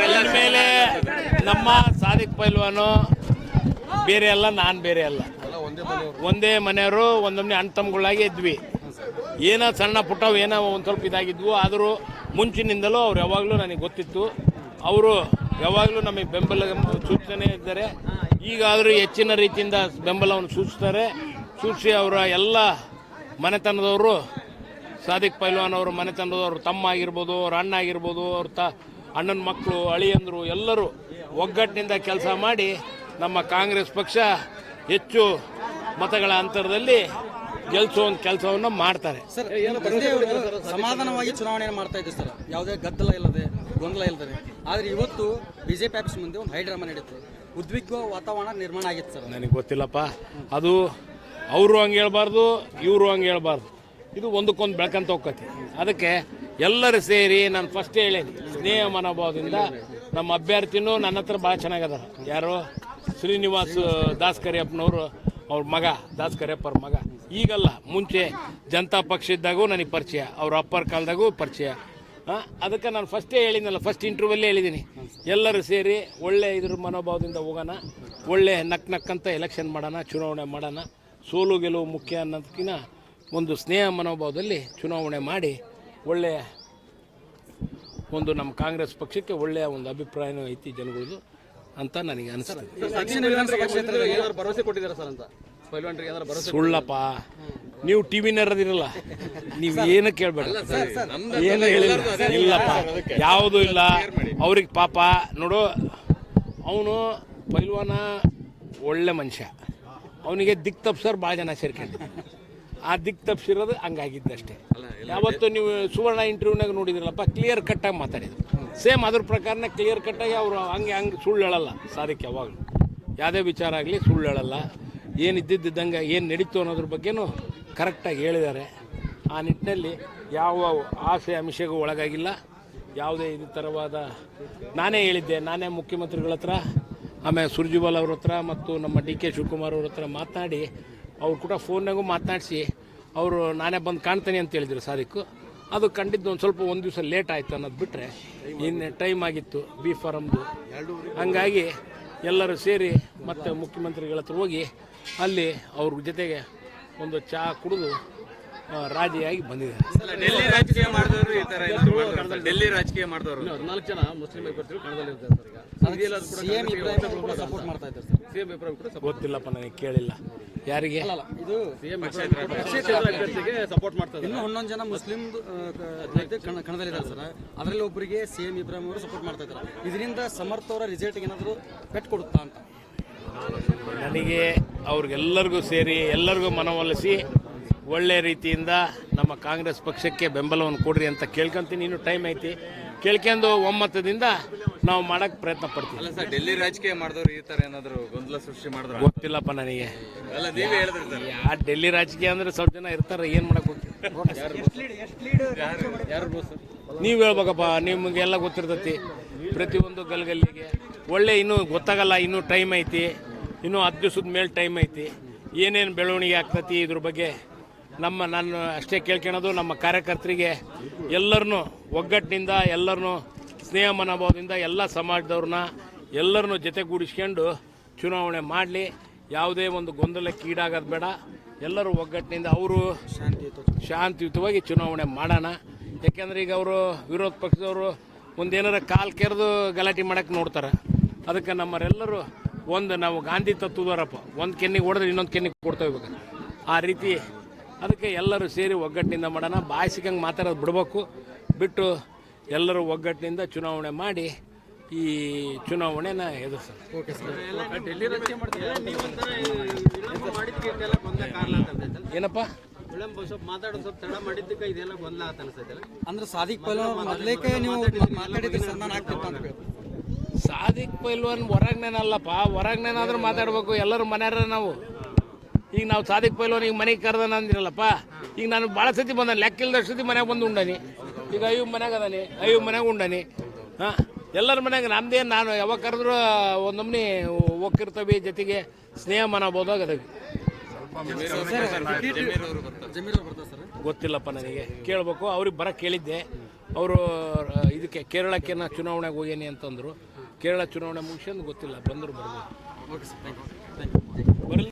ಎಲ್ಲರ ಮೇಲೆ ನಮ್ಮ ಸಾದಿಕ್ ಪೈಲ್ವಾನು ಬೇರೆ ಅಲ್ಲ, ನಾನು ಬೇರೆ ಅಲ್ಲ, ಒಂದೇ ಮನೆಯವರು, ಒಂದೊಮ್ಮೆ ಅಣ್ಣ ತಮ್ಮಗಳಾಗಿ ಇದ್ವಿ. ಏನೋ ಸಣ್ಣ ಪುಟ್ಟವು ಏನೋ ಒಂದು ಸ್ವಲ್ಪ ಇದಾಗಿದ್ವು. ಆದರೂ ಮುಂಚಿನಿಂದಲೂ ಅವ್ರು ಯಾವಾಗಲೂ ನನಗೆ ಗೊತ್ತಿತ್ತು. ಅವರು ಯಾವಾಗಲೂ ನಮಗೆ ಬೆಂಬಲ ಸೂಚನೆ ಇದ್ದಾರೆ. ಈಗಾದರೂ ಹೆಚ್ಚಿನ ರೀತಿಯಿಂದ ಬೆಂಬಲವನ್ನು ಸೂಚಿಸಿ ಅವರ ಎಲ್ಲ ಮನೆತನದವರು, ಸಾದಿಕ್ ಪೈಲ್ವಾನ್ ಅವರು ಮನೆತನದವರು, ತಮ್ಮ ಆಗಿರ್ಬೋದು, ಅವ್ರ ಅಣ್ಣ ಆಗಿರ್ಬೋದು, ಅವ್ರ ಅಣ್ಣನ ಮಕ್ಕಳು, ಅಳಿಯಂದರು ಎಲ್ಲರೂ ಒಗ್ಗಟ್ಟಿನಿಂದ ಕೆಲಸ ಮಾಡಿ ನಮ್ಮ ಕಾಂಗ್ರೆಸ್ ಪಕ್ಷ ಹೆಚ್ಚು ಮತಗಳ ಅಂತರದಲ್ಲಿ ಗೆಲ್ಲಿಸುವಂಥ ಕೆಲಸವನ್ನು ಮಾಡ್ತಾರೆ. ಸರ್, ಸಮಾಧಾನವಾಗಿ ಚುನಾವಣೆಯನ್ನು ಮಾಡ್ತಾ ಇದ್ದೀವಿ ಸರ್, ಯಾವುದೇ ಗದ್ದಲ ಇಲ್ಲದೆ, ಗೊಂದಲ ಇಲ್ಲದೆ. ಆದರೆ ಇವತ್ತು ಬಿಜೆಪಿ ಆಫೀಸ್ ಮುಂದೆ ಒಂದು ಹೈಡ್ರಾಮಾ ನಡೀತು, ಉದ್ವಿಗ್ನ ವಾತಾವರಣ ನಿರ್ಮಾಣ ಆಗಿತ್ತು ಸರ್. ನನಗೆ ಗೊತ್ತಿಲ್ಲಪ್ಪ, ಅದು ಅವರು ಹಂಗೆ ಹೇಳ್ಬಾರ್ದು, ಇವರು ಹಂಗೆ ಹೇಳ್ಬಾರ್ದು. ಇದು ಒಂದಕ್ಕೊಂದು ಬೆಳ್ಕಂತ ಹೋಗ್ತೈತಿ. ಅದಕ್ಕೆ ಎಲ್ಲರೂ ಸೇರಿ ನಾನು ಫಸ್ಟ್ ಹೇಳೇನಿ, ಸ್ನೇಹ ಮನೋಭಾವದಿಂದ ನಮ್ಮ ಅಭ್ಯರ್ಥಿನೂ ನನ್ನ ಹತ್ರ ಭಾಳ ಚೆನ್ನಾಗದಾರ. ಯಾರು? ಶ್ರೀನಿವಾಸ್ ದಾಸ್ ಕರಿಯಪ್ಪನವರು, ಅವ್ರ ಮಗ, ದಾಸ್ ಕರಿಯಪ್ಪರ ಮಗ. ಈಗಲ್ಲ, ಮುಂಚೆ ಜನತಾ ಪಕ್ಷ ಇದ್ದಾಗೂ ನನಗೆ ಪರಿಚಯ, ಅವ್ರ ಅಪ್ಪರ ಕಾಲದಾಗೂ ಪರಿಚಯ. ಅದಕ್ಕೆ ನಾನು ಫಸ್ಟೇ ಹೇಳಿದ್ನಲ್ಲ, ಫಸ್ಟ್ ಇಂಟರ್ವ್ಯೂಲ್ಲೇ ಹೇಳಿದ್ದೀನಿ, ಎಲ್ಲರೂ ಸೇರಿ ಒಳ್ಳೆ ಇದ್ರ ಮನೋಭಾವದಿಂದ ಹೋಗೋಣ, ಒಳ್ಳೆ ನಕ್ಕಂತ ಎಲೆಕ್ಷನ್ ಮಾಡೋಣ, ಚುನಾವಣೆ ಮಾಡೋಣ. ಸೋಲು ಗೆಲುವು ಮುಖ್ಯ ಅನ್ನೋದಕ್ಕಿಂತ ಒಂದು ಸ್ನೇಹ ಮನೋಭಾವದಲ್ಲಿ ಚುನಾವಣೆ ಮಾಡಿ ಒಳ್ಳೆಯ ಒಂದು ನಮ್ಮ ಕಾಂಗ್ರೆಸ್ ಪಕ್ಷಕ್ಕೆ ಒಳ್ಳೆಯ ಒಂದು ಅಭಿಪ್ರಾಯನೂ ಐತಿ ಜನಗಳದು ಅಂತ ನನಗೆ ಅನಿಸ್ತದೆ. ಸುಳ್ಳಪ್ಪ, ನೀವು ಟಿ ವಿನರದಿರಲ್ಲ, ನೀವು ಏನು ಕೇಳಬೇಡ, ಏನು ಹೇಳಿಲ್ಲ. ಇಲ್ಲಪ್ಪ, ಯಾವುದೂ ಇಲ್ಲ. ಅವ್ರಿಗೆ ಪಾಪ ನೋಡು, ಅವನು ಪೈಲ್ವಾನ ಒಳ್ಳೆ ಮನುಷ್ಯ, ಅವನಿಗೆ ದಿಕ್ ತಪ್ಸೋರು ಭಾಳ ಜನ ಸೇರ್ಕೊಂಡಿದ್ದೆ. ಆ ದಿಕ್ ತಪ್ಸಿರೋದು ಹಂಗಾಗಿದ್ದಷ್ಟೇ. ಯಾವತ್ತು ನೀವು ಸುವರ್ಣ ಇಂಟರ್ವ್ಯೂನಾಗ ನೋಡಿದ್ರಲ್ಲಪ್ಪ, ಕ್ಲಿಯರ್ ಕಟ್ಟಾಗಿ ಮಾತಾಡಿದ್ರು. ಸೇಮ್ ಅದ್ರ ಪ್ರಕಾರನೇ ಕ್ಲಿಯರ್ ಕಟ್ಟಾಗಿ ಅವರು ಹಂಗೆ ಸುಳ್ಳು ಹೇಳಲ್ಲ. ಸಾದಿಕ್ ಯಾವಾಗಲೂ ಯಾವುದೇ ವಿಚಾರ ಆಗಲಿ ಸುಳ್ಳು ಹೇಳಲ್ಲ. ಏನು ಇದ್ದಿದ್ದಂಗೆ ಏನು ನಡೀತು ಅನ್ನೋದ್ರ ಬಗ್ಗೆನೂ ಕರೆಕ್ಟಾಗಿ ಹೇಳಿದ್ದಾರೆ. ಆ ನಿಟ್ಟಿನಲ್ಲಿ ಯಾವ ಆಸೆ ಆಮಿಷಗೂ ಒಳಗಾಗಿಲ್ಲ. ಯಾವುದೇ ಇದು ಥರವಾದ ನಾನೇ ಹೇಳಿದ್ದೆ, ನಾನೇ ಮುಖ್ಯಮಂತ್ರಿಗಳ ಹತ್ರ, ಆಮೇಲೆ ಸುರ್ಜಿವಾಲ್ ಅವ್ರ ಹತ್ರ ಮತ್ತು ನಮ್ಮ ಡಿ ಕೆ ಶಿವಕುಮಾರ್ ಅವ್ರ ಹತ್ರ ಮಾತನಾಡಿ, ಅವ್ರು ಕೂಡ ಫೋನ್ನಾಗೂ ಮಾತನಾಡಿಸಿ ಅವರು ನಾನೇ ಬಂದು ಕಾಣ್ತೀನಿ ಅಂತ ಹೇಳಿದರು ಸಾದಿಕ್ಕು. ಅದು ಕಂಡಿದ್ದು ಒಂದು ದಿವಸ ಲೇಟ್ ಆಯಿತು ಅನ್ನೋದು ಬಿಟ್ಟರೆ ಇನ್ನು ಟೈಮ್ ಆಗಿತ್ತು ಬಿ ಫಾರಮ್ದು. ಹಂಗಾಗಿ ಎಲ್ಲರೂ ಸೇರಿ ಮತ್ತೆ ಮುಖ್ಯಮಂತ್ರಿಗಳ ಹತ್ರ ಹೋಗಿ ಅಲ್ಲಿ ಅವ್ರ ಜೊತೆಗೆ ಒಂದು ಚಹಾ ಕುಡಿದು ರಾಜಿಯಾಗಿ ಬಂದಿದ್ದಾರೆ. ಡೆಲ್ಲಿ ರಾಜಕೀಯ ಮಾಡಿದವರು ಈ ಥರ ಡೆಲ್ಲಿ ರಾಜಕೀಯ ಮಾಡಿದವರು 14 ಜನ ಮುಸ್ಲಿಂ ಅಭ್ಯರ್ಥಿಗಳು ಕಣದಲ್ಲಿರ್ತಾರೆ. ಗೊತ್ತಿಲ್ಲಪ್ಪ, ನನಗೆ ಕೇಳಿಲ್ಲ. ಯಾರಿಗೆ? ಇದು ಸಪೋರ್ಟ್ ಮಾಡ್ತಾರೆ. ಇನ್ನು 11 ಜನ ಮುಸ್ಲಿಂ ಕಣದಲ್ಲಿದ್ದಾರೆ ಸರ್. ಅದರಲ್ಲಿ ಒಬ್ಬರಿಗೆ CM ಇಬ್ರಾಹಿಂ ಅವರು ಸಪೋರ್ಟ್ ಮಾಡ್ತಾ ಇದ್ದಾರೆ. ಇದರಿಂದ ಸಮರ್ಥ ಅವರ ರಿಸಲ್ಟ್ಗೆ ಏನಾದರೂ ಪೆಟ್ಟು ಕೊಡುತ್ತಾ ಅಂತ ನನಗೆ ಅವ್ರಿಗೆಲ್ಲರಿಗೂ ಸೇರಿ ಎಲ್ಲರಿಗೂ ಮನವೊಲಿಸಿ ಒಳ್ಳೆ ರೀತಿಯಿಂದ ನಮ್ಮ ಕಾಂಗ್ರೆಸ್ ಪಕ್ಷಕ್ಕೆ ಬೆಂಬಲವನ್ನು ಕೊಡ್ರಿ ಅಂತ ಕೇಳ್ಕೊಂತೀನಿ. ಇನ್ನೂ ಟೈಮ್ ಐತಿ, ಕೇಳ್ಕೊಂಡು ಒಮ್ಮತದಿಂದ ನಾವು ಮಾಡೋಕ್ಕೆ ಪ್ರಯತ್ನ ಪಡ್ತೀವಿ. ಅಲ್ಲ ಸರ್, ಡೆಲ್ಲಿ ರಾಜಕೀಯ ಮಾಡಿದವರು ಈ ಥರ ಏನಾದರೂ ಗೊಂದಲ ಸೃಷ್ಟಿ ಮಾಡಿದ್ರು? ಗೊತ್ತಿಲ್ಲಪ್ಪ ನನಗೆ. ಅಲ್ಲ, ನೀವೇ ಹೇಳಿದ್ರಿ ಆ ಡೆಲ್ಲಿ ರಾಜಕೀಯ ಅಂದರೆ ಸ್ವಲ್ಪ ಜನ ಇರ್ತಾರೆ, ಏನು ಮಾಡಕ್ಕೆ ನೀವು ಹೇಳ್ಬೇಕಪ್ಪ, ನಿಮಗೆಲ್ಲ ಗೊತ್ತಿರ್ತೈತಿ ಪ್ರತಿಯೊಂದು ಗಲ್ಗಲ್ಲಿಗೆ. ಒಳ್ಳೆ ಇನ್ನೂ ಗೊತ್ತಾಗಲ್ಲ, ಇನ್ನೂ ಟೈಮ್ ಐತಿ, ಇನ್ನೂ 10 ದಿವಸದ ಮೇಲೆ ಟೈಮ್ ಐತಿ. ಏನೇನು ಬೆಳವಣಿಗೆ ಆಗ್ತೈತಿ ಇದ್ರ ಬಗ್ಗೆ ನಾನು ಅಷ್ಟೇ ಕೇಳ್ಕೊಳೋದು, ನಮ್ಮ ಕಾರ್ಯಕರ್ತರಿಗೆ ಎಲ್ಲರನ್ನೂ ಒಗ್ಗಟ್ಟಿನಿಂದ, ಎಲ್ಲರನ್ನೂ ಸ್ನೇಹ ಮನೋಭಾವದಿಂದ ಎಲ್ಲ ಸಮಾಜದವ್ರನ್ನ ಎಲ್ಲರನ್ನೂ ಜೊತೆಗೂಡಿಸ್ಕೊಂಡು ಚುನಾವಣೆ ಮಾಡಲಿ. ಯಾವುದೇ ಒಂದು ಗೊಂದಲಕ್ಕೆ ಈಡಾಗೋದು ಬೇಡ. ಎಲ್ಲರೂ ಒಗ್ಗಟ್ಟಿನಿಂದ ಅವರು ಶಾಂತಿಯುತವಾಗಿ ಚುನಾವಣೆ ಮಾಡೋಣ. ಯಾಕೆಂದರೆ ಈಗ ಅವರು ವಿರೋಧ ಪಕ್ಷದವರು ಒಂದೇನಾರ ಕಾಲು ಕೆರೆದು ಗಲಾಟೆ ಮಾಡೋಕ್ಕೆ ನೋಡ್ತಾರೆ. ಅದಕ್ಕೆ ನಮ್ಮರೆಲ್ಲರೂ ನಾವು ಗಾಂಧಿ ತತ್ವದವರಪ್ಪ, ಒಂದು ಕೆನ್ನಿಗೆ ಹೊಡೆದ್ರೆ ಇನ್ನೊಂದು ಕೆನ್ನಿಗೆ ಕೊಡ್ತಾ ಹೋಗ್ಬೇಕು. ಆ ರೀತಿ ಅದಕ್ಕೆ ಎಲ್ಲರೂ ಸೇರಿ ಒಗ್ಗಟ್ಟಿನಿಂದ ಮಾಡೋಣ. ಬಾಯಿ ಸಿಕ್ಕಂಗೆ ಮಾತಾಡೋದು ಬಿಡಬೇಕು, ಬಿಟ್ಟು ಎಲ್ಲರೂ ಒಗ್ಗಟ್ಟಿನಿಂದ ಚುನಾವಣೆ ಮಾಡಿ ಈ ಚುನಾವಣೆನ ಎದುರಿಸೋಣ. ಏನಪ್ಪ ಅಂದ್ರೆ ಸಾದಿಕ್ ಪೈಲ್ವಾನ್ ಮೊದಲೇಕೆ ನೀವು ಮಾತಾಡಿದ್ರೆ ಸನ್ಮಾನ ಆಗ್ತಿತ್ತು ಅಂತ? ಸಾದಿಕ್ ಪೈಲ್ವಾನ್ ಹೊರಗ್ನೇನಲ್ಲಪ್ಪ, ಹೊರಗ್ನೇನಾದ್ರೂ ಮಾತಾಡ್ಬೇಕು. ಎಲ್ಲರೂ ಮನೆಯಾರ ನಾವು. ಈಗ ನಾವು ಸಾದಿಕ್ ಪೈಲ್ವಾನ್ ಈಗ ಮನೆಗೆ ಕರೆದಾನ ಅಂದಿರಲ್ಲಪ್ಪ. ಈಗ ನಾನು ಭಾಳ ಸತಿ ಬಂದ, ಲೆಕ್ಕ ಇಲ್ದಷ್ಟು ಸತಿ ಮನೆಗೆ ಬಂದು ಉಂಡಾನಿ. ಈಗ ಅಯ್ಯೂ ಮನ್ಯಾಗ ಅದಾನಿ, ಅಯ್ಯೂ ಮನ್ಯಾಗ ಉಂಡಾನಿ. ಹಾಂ, ಎಲ್ಲರ ಮನ್ಯಾಗ ನಮ್ದೇನು, ನಾನು ಯಾವಾಗ ಕರೆದ್ರು ಒಂದೊಮ್ಮೆ ಹೋಗಿರ್ತವೆ, ಜೊತೆಗೆ ಸ್ನೇಹ ಮನೋಭಾವದಾಗ ಅದಾವೆ. ಗೊತ್ತಿಲ್ಲಪ್ಪ ನನಗೆ, ಕೇಳಬೇಕು. ಅವ್ರಿಗೆ ಬರೋಕ್ಕೆ ಕೇಳಿದ್ದೆ, ಅವರು ಇದಕ್ಕೆ ಕೇರಳಕ್ಕೆ ನಾ ಚುನಾವಣೆಗೆ ಹೋಗೇನಿ ಅಂತಂದರು. ಕೇರಳ ಚುನಾವಣೆ ಮುಗಿಸ್ಕೊಂಡು ಗೊತ್ತಿಲ್ಲ, ಬಂದರು ಬರ್ಬೋದು. Okay sir, thank you. ಬರಲಿ.